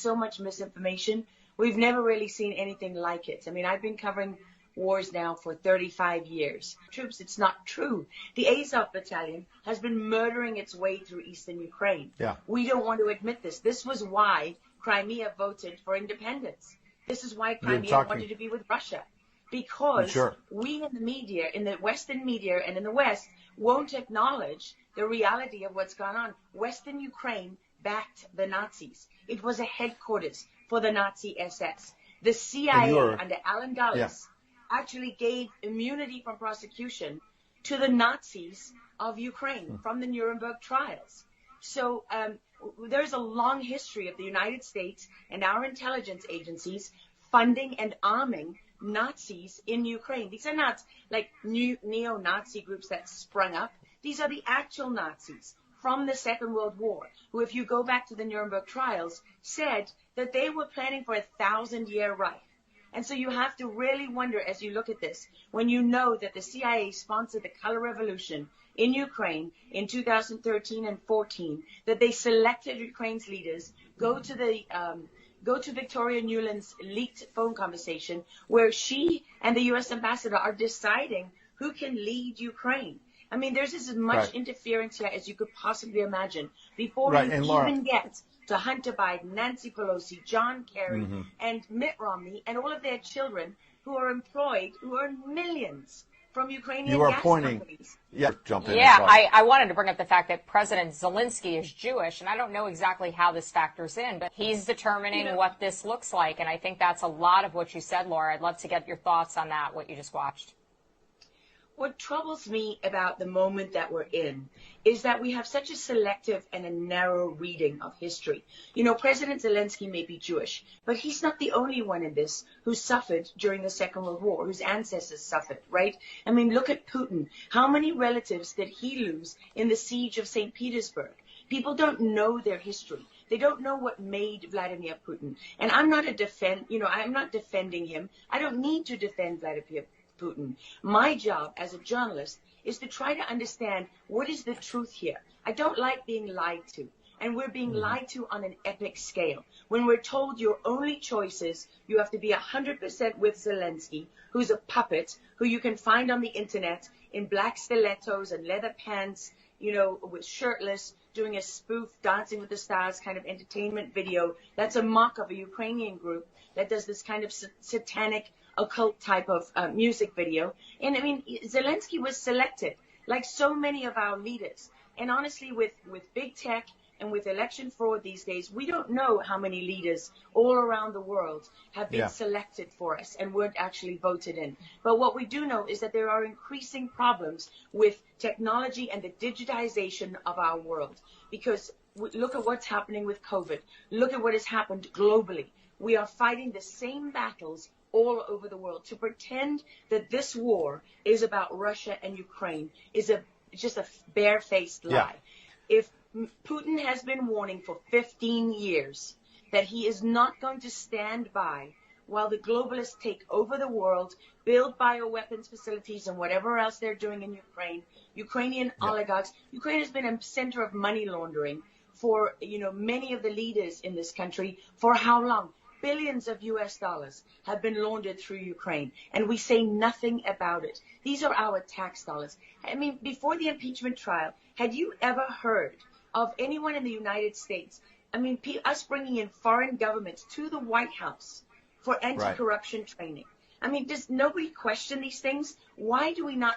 so much misinformation. We've never really seen anything like it. I mean, I've been covering wars now for 35 years. Troops, it's not true. The Azov battalion has been murdering its way through eastern Ukraine. Yeah. We don't want to admit this. This was why Crimea voted for independence. This is why Crimea wanted to be with Russia. Because we in the media, in the Western media and in the West, won't acknowledge the reality of what's gone on. Western Ukraine backed the Nazis. It was a headquarters for the Nazi SS. The CIA under Alan Dulles actually gave immunity from prosecution to the Nazis of Ukraine from the Nuremberg trials. So there's a long history of the United States and our intelligence agencies funding and arming Nazis in Ukraine. These are not like new neo-Nazi groups that sprung up. These are the actual Nazis from the Second World War, who, if you go back to the Nuremberg trials, said that they were planning for a 1,000-year Reich. And so you have to really wonder, as you look at this, when you know that the CIA sponsored the Color Revolution in Ukraine in 2013 and 14, that they selected Ukraine's leaders, go to Victoria Nuland's leaked phone conversation where she and the U.S. ambassador are deciding who can lead Ukraine. I mean, there's as much interference here as you could possibly imagine before you even get to Hunter Biden, Nancy Pelosi, John Kerry, and Mitt Romney, and all of their children who are employed, who earn millions from Ukrainian gas companies. Jump in. Yeah, I wanted to bring up the fact that President Zelensky is Jewish, and I don't know exactly how this factors in, but he's determining what this looks like, and I think that's a lot of what you said, Laura. I'd love to get your thoughts on that, what you just watched. What troubles me about the moment that we're in is that we have such a selective and a narrow reading of history. You know, President Zelensky may be Jewish, but he's not the only one in this who suffered during the Second World War, whose ancestors suffered, right? I mean, look at Putin. How many relatives did he lose in the siege of St. Petersburg? People don't know their history. They don't know what made Vladimir Putin. And I'm not I'm not defending him. I don't need to defend Vladimir Putin. My job as a journalist is to try to understand what is the truth here. I don't like being lied to. And we're being lied to on an epic scale. When we're told your only choice is you have to be 100% with Zelensky, who's a puppet, who you can find on the internet in black stilettos and leather pants, you know, with shirtless, doing a spoof Dancing with the Stars kind of entertainment video. That's a mock of a Ukrainian group that does this kind of satanic occult type of music video. And I mean, Zelensky was selected like so many of our leaders. And honestly, with big tech and with election fraud these days, we don't know how many leaders all around the world have been selected for us and weren't actually voted in. But what we do know is that there are increasing problems with technology and the digitization of our world. Because look at what's happening with COVID. Look at what has happened globally. We are fighting the same battles all over the world. To pretend that this war is about Russia and Ukraine is just a barefaced lie. If Putin has been warning for 15 years that he is not going to stand by while the globalists take over the world, build bioweapons facilities and whatever else they're doing in Ukraine, Ukrainian oligarchs. Ukraine has been a center of money laundering for, you know, many of the leaders in this country. For how long? Billions of US dollars have been laundered through Ukraine, and we say nothing about it. These are our tax dollars. I mean, before the impeachment trial, had you ever heard of anyone in the United States, I mean, us bringing in foreign governments to the White House for anti-corruption training? I mean, does nobody question these things? Why do we not